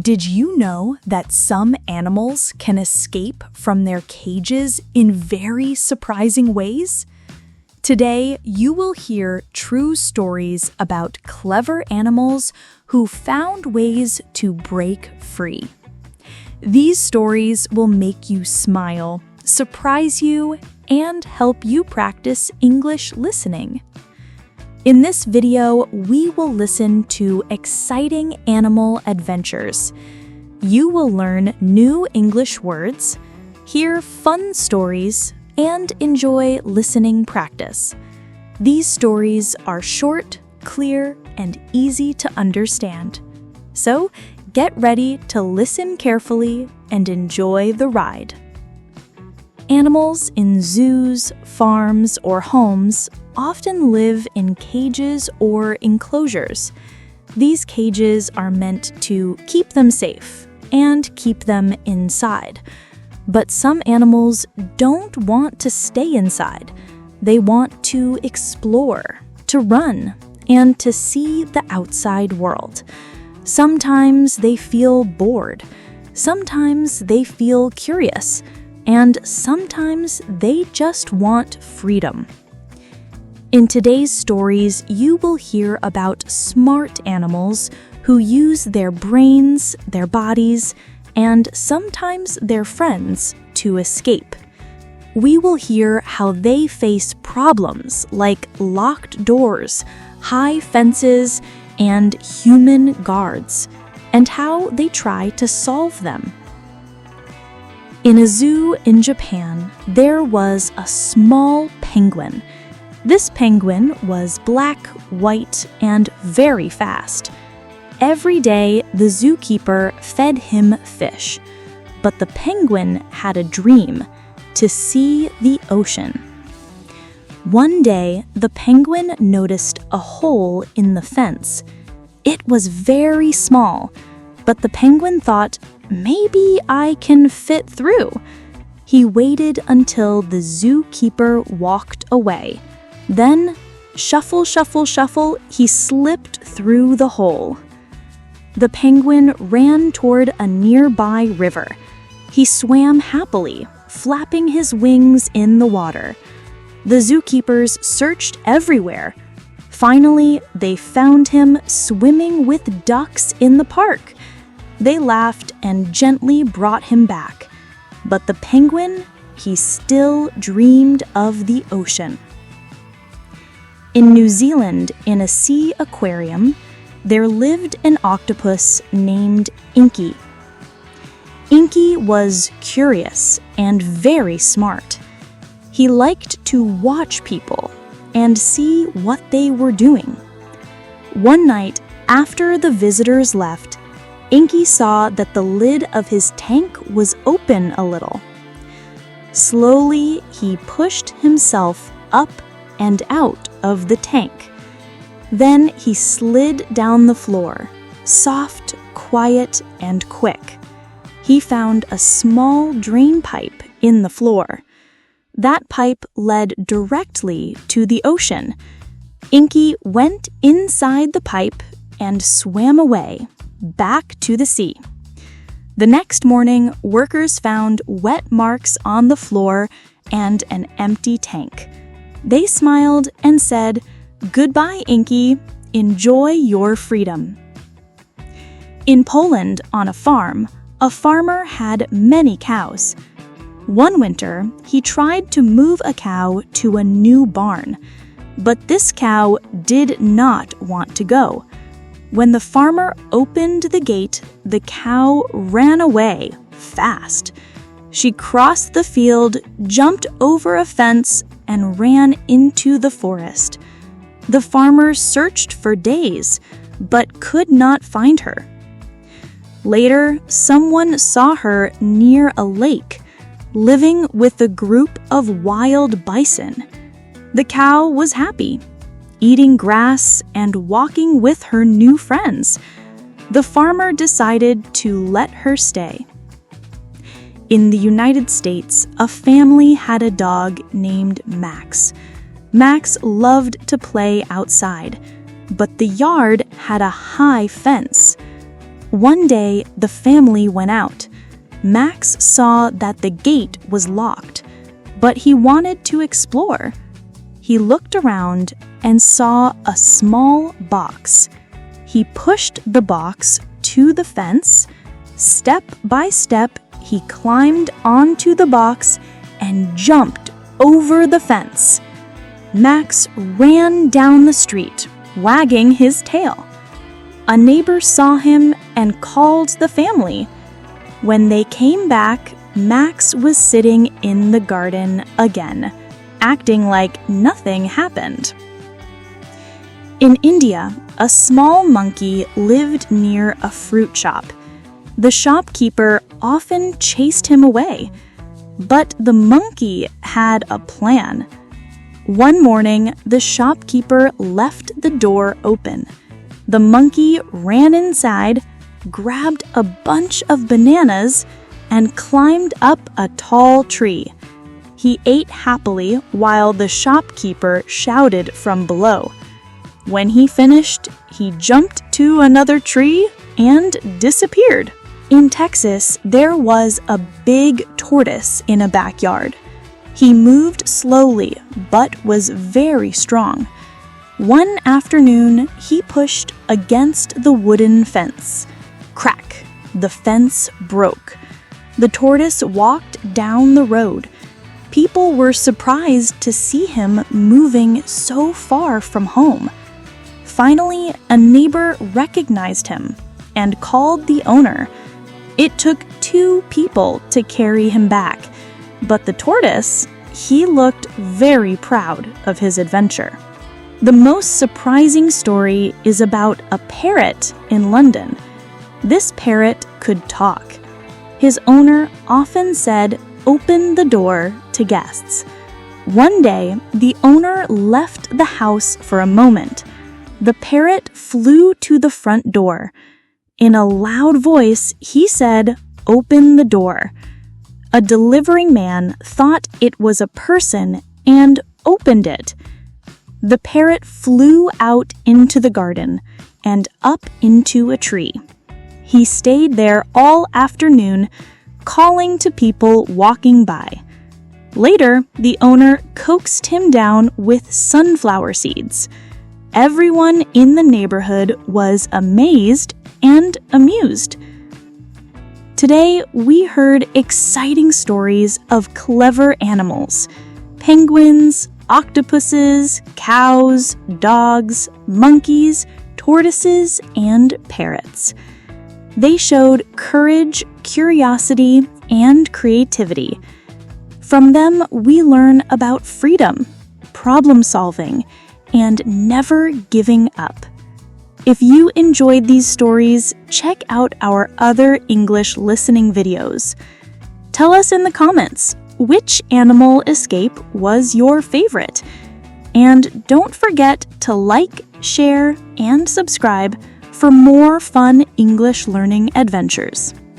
Did you know that some animals can escape from their cages in very surprising ways? Today, you will hear true stories about clever animals who found ways to break free. These stories will make you smile, surprise you, and help you practice English listening. In this video, we will listen to exciting animal adventures. You will learn new English words, hear fun stories, and enjoy listening practice. These stories are short, clear, and easy to understand. So, get ready to listen carefully and enjoy the ride. Animals in zoos, farms, or homes often live in cages or enclosures. These cages are meant to keep them safe and keep them inside. But some animals don't want to stay inside. They want to explore, to run, and to see the outside world. Sometimes they feel bored. Sometimes they feel curious. And sometimes they just want freedom. In today's stories, you will hear about smart animals who use their brains, their bodies, and sometimes their friends to escape. We will hear how they face problems like locked doors, high fences, and human guards, and how they try to solve them. In a zoo in Japan, there was a small penguin. This penguin was black, white, and very fast. Every day, the zookeeper fed him fish. But the penguin had a dream: to see the ocean. One day, the penguin noticed a hole in the fence. It was very small, but the penguin thought, maybe I can fit through. He waited until the zookeeper walked away. Then, shuffle, shuffle, shuffle, he slipped through the hole. The penguin ran toward a nearby river. He swam happily, flapping his wings in the water. The zookeepers searched everywhere. Finally, they found him swimming with ducks in the park. They laughed and gently brought him back. But the penguin, he still dreamed of the ocean. In New Zealand, in a sea aquarium, there lived an octopus named Inky. Inky was curious and very smart. He liked to watch people and see what they were doing. One night, after the visitors left, Inky saw that the lid of his tank was open a little. Slowly, he pushed himself up and out of the tank. Then he slid down the floor, soft, quiet, and quick. He found a small drain pipe in the floor. That pipe led directly to the ocean. Inky went inside the pipe and swam away, back to the sea. The next morning, workers found wet marks on the floor and an empty tank. They smiled and said, "Goodbye, Inky. Enjoy your freedom." In Poland, on a farm, a farmer had many cows. One winter, he tried to move a cow to a new barn, but this cow did not want to go. When the farmer opened the gate, the cow ran away fast. She crossed the field, jumped over a fence, and ran into the forest. The farmer searched for days, but could not find her. Later, someone saw her near a lake, living with a group of wild bison. The cow was happy, eating grass and walking with her new friends. The farmer decided to let her stay. In the United States, a family had a dog named Max. Max loved to play outside, but the yard had a high fence. One day, the family went out. Max saw that the gate was locked, but he wanted to explore. He looked around and saw a small box. He pushed the box to the fence. Step by step, he climbed onto the box and jumped over the fence. Max ran down the street, wagging his tail. A neighbor saw him and called the family. When they came back, Max was sitting in the garden again, acting like nothing happened. In India, a small monkey lived near a fruit shop. The shopkeeper often chased him away, but the monkey had a plan. One morning, the shopkeeper left the door open. The monkey ran inside, grabbed a bunch of bananas, and climbed up a tall tree. He ate happily while the shopkeeper shouted from below. When he finished, he jumped to another tree and disappeared. In Texas, there was a big tortoise in a backyard. He moved slowly, but was very strong. One afternoon, he pushed against the wooden fence. Crack! The fence broke. The tortoise walked down the road. People were surprised to see him moving so far from home. Finally, a neighbor recognized him and called the owner. It took 2 people to carry him back, but the tortoise, he looked very proud of his adventure. The most surprising story is about a parrot in London. This parrot could talk. His owner often said, "Open the door," to guests. One day, the owner left the house for a moment. The parrot flew to the front door. In a loud voice, he said, "Open the door." A delivering man thought it was a person and opened it. The parrot flew out into the garden and up into a tree. He stayed there all afternoon, calling to people walking by. Later, the owner coaxed him down with sunflower seeds. Everyone in the neighborhood was amazed and amused. Today, we heard exciting stories of clever animals: penguins, octopuses, cows, dogs, monkeys, tortoises, and parrots. They showed courage, curiosity, and creativity. From them, we learn about freedom, problem solving, and never giving up. If you enjoyed these stories, check out our other English listening videos. Tell us in the comments, which animal escape was your favorite? And don't forget to like, share, and subscribe for more fun English learning adventures.